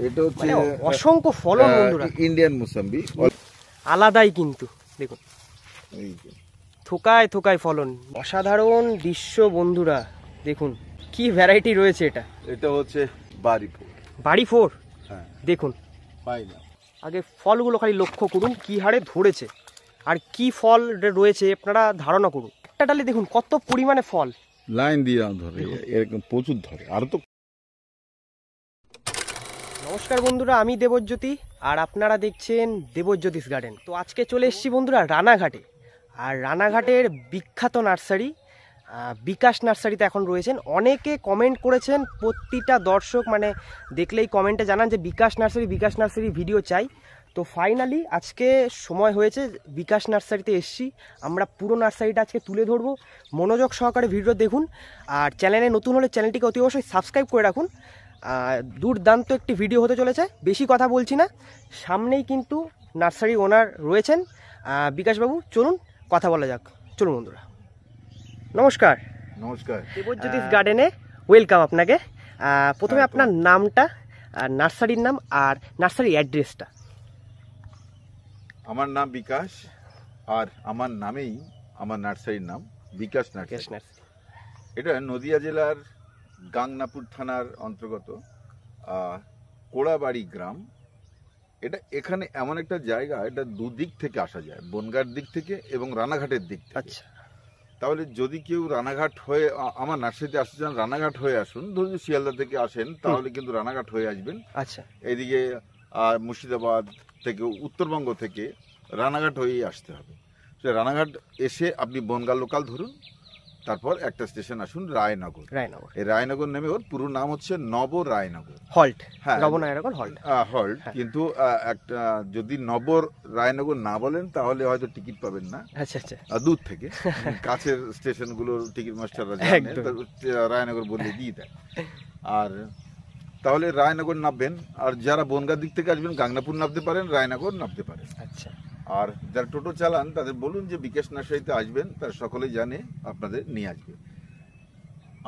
এটা হচ্ছে অসংখ্য ফলন বন্ধুরা, ইন্ডিয়ান মোসাম্বি আলাদাই কিন্তু দেখুন থোকায় থোকায় ফলন, অসাধারণ দৃশ্য বন্ধুরা। দেখুন কি ভ্যারাইটি রয়েছে এটা। এটা হচ্ছে বাড়ি ফোর। হ্যাঁ দেখুন আগে ফলগুলো খালি লক্ষ্য করুন কি হারে ধরেছে আর কি ফল রয়েছে আপনারা ধারণা করুন। একটা ডালে দেখুন কত পরিমাণে ফল, লাইন দিয়ে ধরে এরকম প্রচুর ধরে। আর তো নমস্কার বন্ধুরা, আমি দেবজ্যোতি আর আপনারা দেখছেন দেবজ্যোতিষ গার্ডেন। তো আজকে চলে এসেছি বন্ধুরা রানাঘাটে, আর রানাঘাটের বিখ্যাত নার্সারি বিকাশ নার্সারিতে এখন রয়েছেন। অনেকে কমেন্ট করেছেন, প্রতিটা দর্শক মানে দেখলেই কমেন্টে জানান যে বিকাশ নার্সারি ভিডিও চাই। তো ফাইনালি আজকে সময় হয়েছে, বিকাশ নার্সারিতে এসেছি। আমরা পুরো নার্সারিটা আজকে তুলে ধরবো, মনোযোগ সহকারে ভিডিও দেখুন। আর চ্যানেলে নতুন হলে চ্যানেলটিকে অতি অবশ্যই সাবস্ক্রাইব করে রাখুন। দুর্দান্ত একটি ভিডিও হতে চলেছে, বেশি কথা বলছি না, সামনেই কিন্তু নার্সারি ওনার রয়েছেন বিকাশবাবু। চলুন কথা বলা যাক, চলুন বন্ধুরা। নমস্কার। নমস্কার, দেবজ্যোতিষ গার্ডেনে ওয়েলকাম আপনাকে। প্রথমে আপনার নামটা, নার্সারির নাম আর নার্সারি অ্যাড্রেসটা। আমার নাম বিকাশ, আর আমার নামেই আমার নার্সারির নাম বিকাশ নার্সারি। এটা নদিয়া জেলার গাংনাপুর থানার অন্তর্গত কোড়াবাড়ি গ্রাম। এটা এখানে এমন একটা জায়গা, এটা দুদিক থেকে আসা যায়, বনগাঁর দিক থেকে এবং রানাঘাটের দিক থেকে। আচ্ছা, তাহলে যদি কেউ রানাঘাট হয়ে আমার নার্সারিতে আসতে চান, রানাঘাট হয়ে আসুন। ধরুন শিয়ালদা থেকে আসেন তাহলে কিন্তু রানাঘাট হয়ে আসবেন। আচ্ছা, এদিকে মুর্শিদাবাদ থেকে, উত্তরবঙ্গ থেকে রানাঘাট হয়েই আসতে হবে। রানাঘাট এসে আপনি বনগাঁ লোকাল ধরুন, তারপর একটা স্টেশন আসুন রায়নগর। এই রায়নগর নেমে, ওর পুরো নাম হচ্ছে নব রায়নগর হল্ট। হ্যাঁ, হল্ট। কিন্তু একটা যদি নব রায়নগর না বলেন তাহলে হয়তো টিকিট পাবেন না। আচ্ছা আচ্ছা, দূর থেকে কাছের স্টেশনগুলোর টিকিট মাস্টাররা জানেন, রায়নগর বললে দিয়ে দেয়। আর তাহলে রায়নগর নামবেন, আর যারা বনগাঁ দিক থেকে আসবেন গাংনাপুর নামতে পারেন, রায়নগর নামতে পারেন। আচ্ছা, আর যারা টোটো চালান তাদের বলুন যে বিকাশ নার্সারিতে আসবেন, তারা সকলেই জানে আপনাদের নিয়ে আসবে।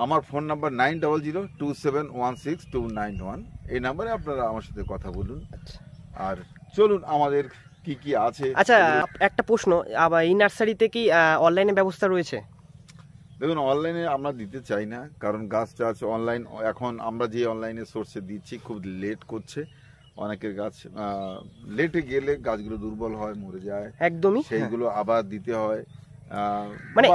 আমার ফোন নাম্বার 9002716291। এই নাম্বারে আপনারা আমার সাথে কথা বলুন। আর চলুন আমাদের কি কি আছে। আচ্ছা, একটা প্রশ্ন, আবার এই নার্সারিতে কি অনলাইনে ব্যবস্থা রয়েছে? দেখুন, অনলাইনে আমরা দিতে চাই না, কারণ গাছ টাছ অনলাইন, এখন আমরা যে অনলাইনে সোর্সে দিচ্ছি খুব লেট করছে। অনেকের গাছ লেটে গেলে গাছগুলো দুর্বল হয়, মরে যায় একদমই, সেইগুলো আবার দিতে হয়। মানে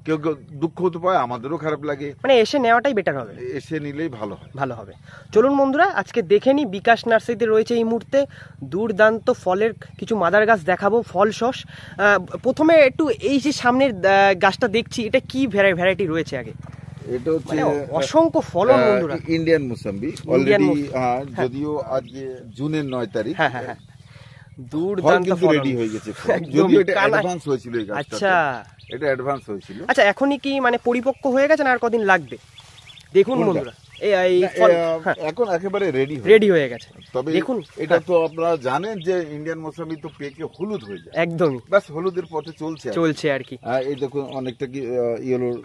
কেউ দুঃখ হতে পারে, আমাদেরও খারাপ লাগে। মানে এসে নেওয়াটাই বেটার হবে, এসে নিলেই ভালো হবে। চলুন বন্ধুরা আজকে দেখে নি বিকাশ নার্সারিতে রয়েছে এই মুহূর্তে দুর্দান্ত ফলের কিছু মাদার গাছ দেখাবো, ফল সস। প্রথমে একটু এই যে সামনের গাছটা দেখছি, এটা কি ভ্যারাইটি রয়েছে আগে? এটা হচ্ছে অসংখ্য ফলন বন্ধুরা, ইন্ডিয়ান মোসাম্বি। অলরেডি যদিও আজকে জুনের 9 তারিখ, হ্যাঁ হ্যাঁ হ্যাঁ, দুর্দান্ত রেডি হয়ে গেছে। যদিও এটা অ্যাডভান্স হয়েছিল এই গাছটা। আচ্ছা, এটা অ্যাডভান্স হয়েছিল। আচ্ছা, এখনই কি মানে পরিপক্ক হয়ে গেছে না আর কদিন লাগবে? দেখুন বন্ধুরা, এখন একেবারে রেডি হয়ে গেছে। তবে দেখুন, এটা তো আপনারা জানেন যে ইন্ডিয়ান মোসাম্বি তো পেকে হলুদ হয়ে যায়, একদমই বাস হলুদের পথে চলছে আর কি। এই দেখুন অনেকটা কি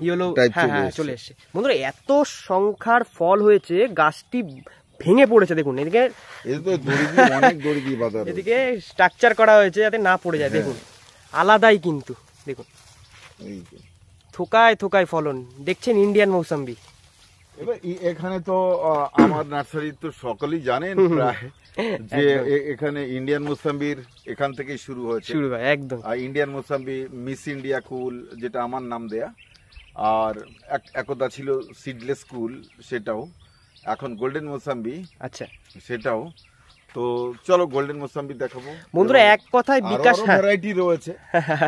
ইয়েলো টাইপ চলে এসেছে বন্ধুরা। এত সংখ্যার ফল হয়েছে, গাছটি ভেঙে পড়েছে। দেখুন এদিকে এদিকে স্ট্রাকচার করা হয়েছে যাতে না পড়ে যায়। দেখুন আলাদাই কিন্তু, দেখুন থোকায় থোকায় ফলন। দেখছেন ইন্ডিয়ান মৌসাম্বি। এবার এখানে তো আমার নার্সারি তো সকলেই জানেন প্রায় যে এখানে ইন্ডিয়ান মোসাম্বির এখান থেকেই শুরু হয়েছে। একদম ইন্ডিয়ান মোসাম্বি, মিস ইন্ডিয়া কুল, যেটা আমার নাম দেয়া, আর একদা ছিল সিডলেস কুল, সেটাও এখন গোল্ডেন মোসাম্বি। আচ্ছা, সেটাও তো চলো গোল্ডেন মোসাম্বি দেখাবো বন্ধুরা। এক কথায় বিকাশ ভ্যারাইটি রয়েছে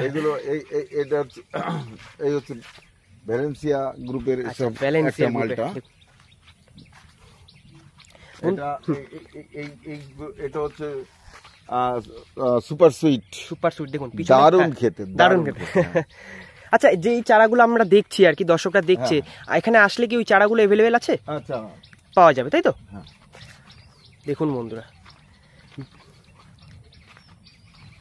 এগুলো। এটা এই হচ্ছে ভ্যালেন্সিয়া গ্রুপের মালটা। এটা হচ্ছে সুপার সুইট। দেখুন দারুণ খেতে। আচ্ছা, যে এই চারাগুলো আমরা দেখছি আর কি, দর্শকরা দেখছে, এখানে আসলে কি ওই চারাগুলো অ্যাভেলেবেল আছে? আচ্ছা, পাওয়া যাবে তাই তো? দেখুন বন্ধুরা,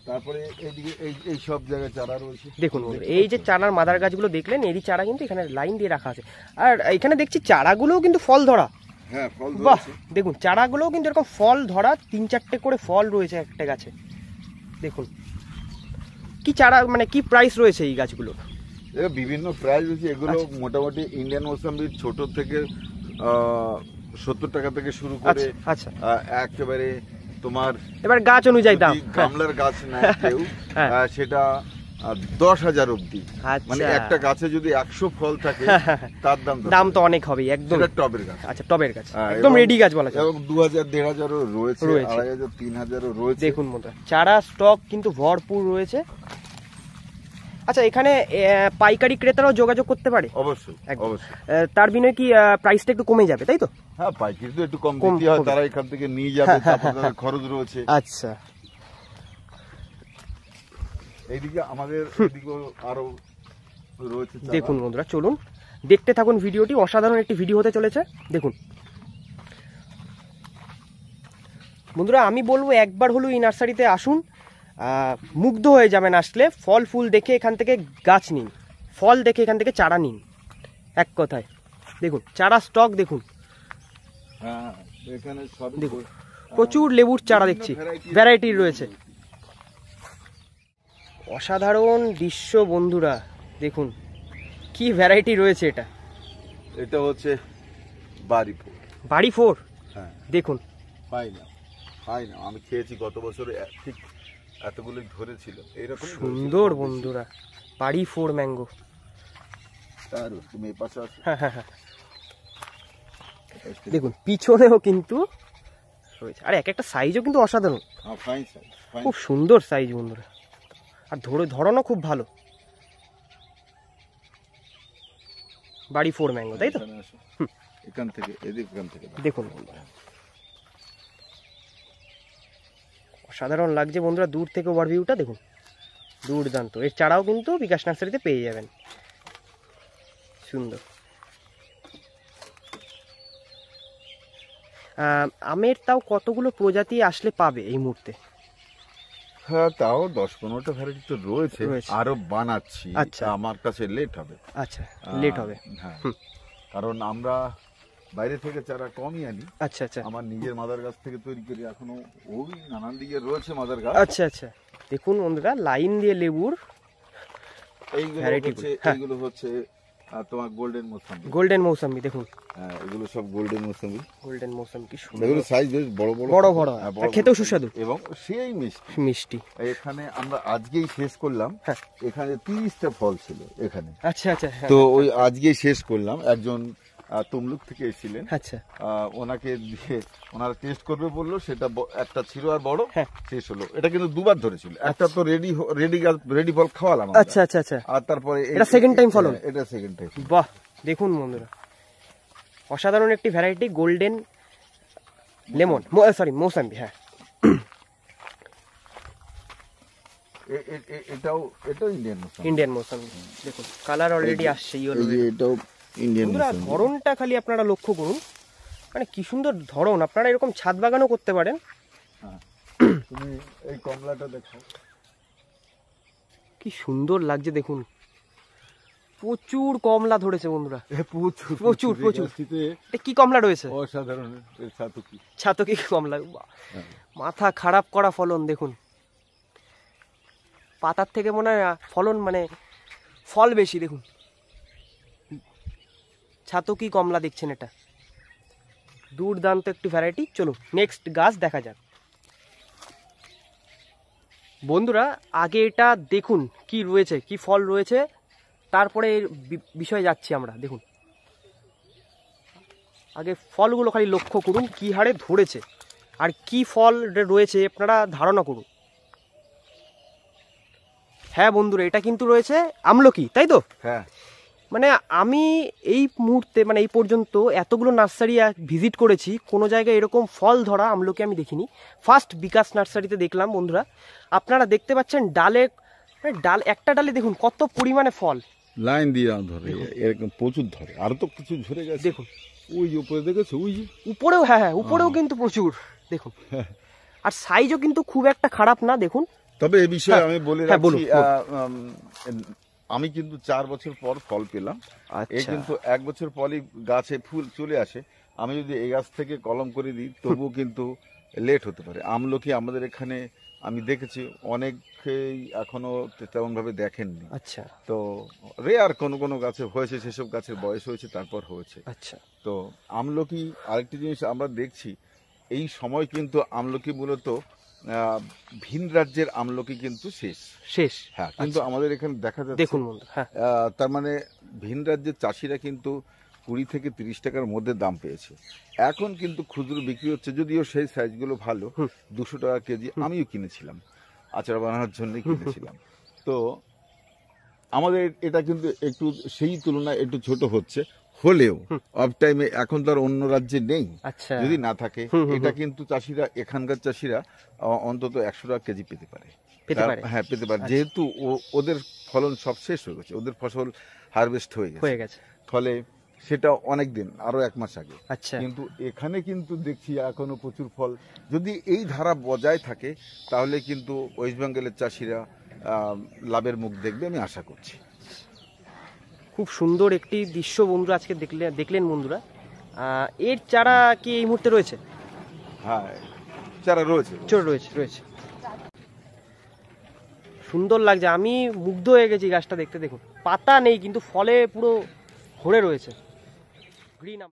তারপরে এইদিকে এই সব জায়গায় চারা রয়েছে। দেখুন এই যে চারার মাদার গাছগুলো দেখলেন, এরই চারা কিন্তু এখানে লাইন দিয়ে রাখা আছে। আর এখানে দেখছি চারাগুলোও কিন্তু ফল ধরা। হ্যাঁ ফল বাহ ধরেছে। দেখুন চারাগুলোও কিন্তু এরকম ফল ধরা, 3-4টে করে ফল রয়েছে একটা গাছে। দেখুন কি চারা মানে কি প্রাইস রয়েছে এই গাছগুলো? এর বিভিন্ন প্রাইস আছে, এগুলো মোটামুটি ইন্ডিয়ান মৌসাম্বির ছোট থেকে 70 টাকা থেকে শুরু করে আচ্ছা একেবারে তোমার এবার গাছ অনুযায়ী দাম, যদি গামলার গাছ নেয় কেউ হ্যাঁ। সেটা 10,000 অব্দি। আচ্ছা। মানে একটা গাছে যদি 100 ফল থাকে তার দাম দাম তো অনেক হবে একদম। সেটা টবের গাছ। আচ্ছা টবের গাছ হ্যাঁ, একদম এবং- রেডি গাছ বলা যায়। এবং 2,000 1,500 রয়েছে, রয়েছে। 2,500 3,000 রয়েছে। দেখুন বন্ধুরা চারা স্টক কিন্তু ভরপুর রয়েছে। আচ্ছা এখানে পাইকারি ক্রেতারাও যোগাযোগ করতে পারে? অবশ্যই একদম। অবশ্যই। তার বিনিময়ে কি প্রাইসটা একটু কমে যাবে তাই তো? হ্যাঁ পাইকারি তো একটু কম কম দিতে হয়, হবে। তারা এখান থেকে নিয়ে যাবে, তারপর তাদের খরচ রয়েছে। আচ্ছা এইদিকে আমাদের এদিকে আরো রয়েছে চারা। দেখুন বন্ধুরা চলুন দেখতে থাকুন ভিডিওটি, অসাধারণ একটি ভিডিও হতে চলেছে। দেখুন বন্ধুরা আমি বলবো একবার হলো এই নার্সারিতে আসুন, মুগ্ধ হয়ে যাবেন আসলে। ফল ফুল দেখে এখান থেকে গাছ নিন, ফল দেখে এখান থেকে চারা নিন, এক কথায়। দেখুন চারা স্টক দেখুন, হ্যাঁ এখানে সব দেখুন প্রচুর লেবুর চারা দেখছি, ভ্যারাইটির রয়েছে। অসাধারণ দৃশ্য বন্ধুরা, দেখুন কি ভ্যারাইটি রয়েছে। এটা হচ্ছে বাড়ি ফুল। বাড়ি 4 হ্যাঁ দেখুন পাই না আমি খেয়েছি গত বছরে, ঠিক এতগুলো ধরেছিল এরকম সুন্দর বন্ধুরা, বাড়ি 4 ম্যাঙ্গো। আর তুমি এই পাশে আসো। হ্যাঁ হ্যাঁ হ্যাঁ দেখুন পিছনেও কিন্তু রয়েছে, আর এক একটা সাইজও কিন্তু অসাধারণ, ফাইন সাইজ, খুব সুন্দর সাইজ বন্ধুরা, আর ধরনও খুব ভালো। বাড়ি 4 ম্যাঙ্গো তাই তো? এখান থেকে এখান থেকে দেখুন বন্ধুরা অসাধারণ লাগছে বন্ধুরা, দূর থেকে ওভারভিউটা দেখুন, দুর্দান্ত। এর চারাও কিন্তু বিকাশ নার্সারিতে পেয়ে যাবেন, সুন্দর। আমের তাও কতগুলো প্রজাতি আসলে পাবে এই মুহূর্তে? হ্যাঁ তাও 10-15টা ভ্যারাইটি তো রয়েছে, রয়েছে। আরো বানাচ্ছি। আচ্ছা। আমার কাছে লেট হবে। আচ্ছা লেট হবে। হ্যাঁ কারণ আমরা বাইরে থেকে চারা কমই আনি। আচ্ছা আচ্ছা আমার নিজের মাদার গাছ থেকে তৈরি করি, এখনো ওই নানান দিকে রয়েছে মাদার গাছ। আচ্ছা আচ্ছা দেখুন বন্ধুরা লাইন দিয়ে লেবুর variety গুলো। হ্যাঁ। এইগুলো হচ্ছে তোমার গোল্ডেন মৌসাম্বি। গোল্ডেন মৌসাম্বি দেখুন, হ্যাঁ এগুলো সব গোল্ডেন মৌসাম্বি। গোল্ডেন মৌসাম্বি কি সুন্দর, এগুলো সাইজ বেশ বড় বড় বড় বড়, হ্যাঁ, আর খেতেও সুস্বাদু এবং সেই মিষ্টি। মিষ্টি। এখানে আমরা আজকেই শেষ করলাম, হ্যাঁ। এখানে 30টা ফল ছিল এখানে। আচ্ছা আচ্ছা হ্যাঁ, তো ওই আজকেই শেষ করলাম। একজন তমলুক থেকে এসেছিলেন, আচ্ছা ওনাকে দিয়ে ওনারা টেস্ট করবে বললো, সেটা একটা ছিল আর বড় হ্যাঁ। শেষ হলো। এটা কিন্তু দুবার ধরেছিল, একটা তো রেডি ফল খাওয়ালাম আমরা। আচ্ছা আচ্ছা আচ্ছা আর তারপরে এটা second time ফলন? হ্যাঁ, এটা সেকেন্ড টাইম। বাহ দেখুন বন্ধুরা অসাধারণ একটি variety golden lemon, sorry mosambi. হ্যাঁ এটাও ইন্ডিয়ান মৌসাম্বি। ইন্ডিয়ান মৌসাম্বি দেখুন কালার অলরেডি আসছে ইয়েলো। এই যে এটাও ইন্ডিয়ান বন্ধুরা মৌসাম্বি। ধরনটা খালি আপনারা লক্ষ্য করুন, মানে কি সুন্দর ধরন, আপনারা এরকম ছাদ বাগানও করতে পারেন। হ্যাঁ। তুমি এই কমলাটা দেখো, কি সুন্দর লাগছে দেখুন, প্রচুর কমলা ধরেছে বন্ধুরা, প্রচুর প্রচুর, প্রচুর। এই গাছটিতে এটা কি কমলা রয়েছে? অসাধারণ এর ছাতুকি। ছাতকি কমলা, বাহ, হ্যাঁ। মাথা খারাপ করা ফলন দেখুন, পাতার থেকে মনে হয় ফলন মানে ফল বেশি। দেখুন ছাতকি কমলা দেখছেন, এটা দুর্দান্ত একটি ভ্যারাইটি। চলুন নেক্সট গাছ দেখা যাক বন্ধুরা। আগে এটা দেখুন কি রয়েছে, কি ফল রয়েছে, তারপরে এর বিষয়ে যাচ্ছি আমরা। দেখুন আগে ফলগুলো খালি লক্ষ্য করুন কি হারে ধরেছে, আর কি ফল রয়েছে আপনারা ধারণা করুন। হ্যাঁ বন্ধুরা এটা কিন্তু রয়েছে আমলকি, তাই তো? হ্যাঁ মানে আমি এই মুহূর্তে মানে এই পর্যন্ত এতগুলো নার্সারি ভিজিট করেছি, কোনো জায়গায় এরকম ফল ধরা আমলকি আমি দেখিনি। ফার্স্ট বিকাশ নার্সারিতে দেখলাম বন্ধুরা। আপনারা দেখতে পাচ্ছেন ডালে, ডাল একটা ডালে দেখুন কত পরিমাণে ফল, লাইন দিয়ে ধরে, এরকম প্রচুর ধরে। আরো তো কিছু ঝরে গেছে দেখুন ওই যে উপরে দেখেছো, ওই যে উপরেও, হ্যাঁ হ্যাঁ উপরেও কিন্তু প্রচুর দেখুন, আর সাইজও কিন্তু খুব একটা খারাপ না দেখুন। তবে এই বিষয়ে আমি বলে হ্যাঁ, বলুন, রাখছি, আমি কিন্তু 4 বছর পর ফল পেলাম। এ আচ্ছা কিন্তু 1 বছর পরই গাছে ফুল চলে আসে। আমি যদি এই গাছ থেকে কলম করে দিই তবুও কিন্তু লেট হতে পারে। আমলকি আমাদের এখানে আমি দেখেছি অনেকেই এখনো তেমন ভাবে দেখেননি। আচ্ছা। তো রেয়ার কোনো কোনো গাছে হয়েছে, সেসব গাছের বয়স হয়েছে তারপর হয়েছে। আচ্ছা। তো আমলকি আরেকটি জিনিস আমরা দেখছি, এই সময় কিন্তু আমলকি মূলত ভিন রাজ্যের আমলকি কিন্তু শেষ। হ্যাঁ, কিন্তু আমাদের এখানে দেখা যাচ্ছে, দেখুন বন্ধু, হ্যাঁ, তার মানে ভিন রাজ্যের চাষিরা কিন্তু 20 থেকে 30 টাকার মধ্যে দাম পেয়েছে। এখন কিন্তু খুচরো বিক্রি হচ্ছে, যদিও সেই সাইজগুলো ভালো, 200 টাকা কেজি। আমিও কিনেছিলাম, আচার বানানোর জন্যই কিনেছিলাম। তো আমাদের এটা কিন্তু একটু সেই তুলনায় একটু ছোট হচ্ছে, হলেও অফ টাইমে এখন তো আর অন্য রাজ্যে নেই। আচ্ছা, যদি না থাকে এটা কিন্তু চাষিরা, এখানকার চাষিরা অন্তত 100 টাকা কেজি পেতে পারে। হ্যাঁ, পেতে পারে, যেহেতু ওদের ফলন সব শেষ হয়ে গেছে, ওদের ফসল হারভেস্ট হয়ে গেছে। ফলে সেটা অনেক দিন, আরো 1 মাস আগে। আচ্ছা, কিন্তু এখানে কিন্তু দেখছি এখনো প্রচুর ফল। যদি এই ধারা বজায় থাকে তাহলে কিন্তু ওয়েস্ট বেঙ্গলের চাষিরা লাভের মুখ দেখবে, আমি আশা করছি। খুব সুন্দর একটি দৃশ্য বন্ধুরা আজকে দেখলেন বন্ধুরা। এর চারা কি এই মুহূর্তে রয়েছে? হ্যাঁ, চারা রয়েছে। রয়েছে। সুন্দর লাগছে, আমি মুগ্ধ হয়ে গেছি গাছটা দেখতে। দেখুন, পাতা নেই কিন্তু ফলে পুরো ভরে রয়েছে। গ্রিন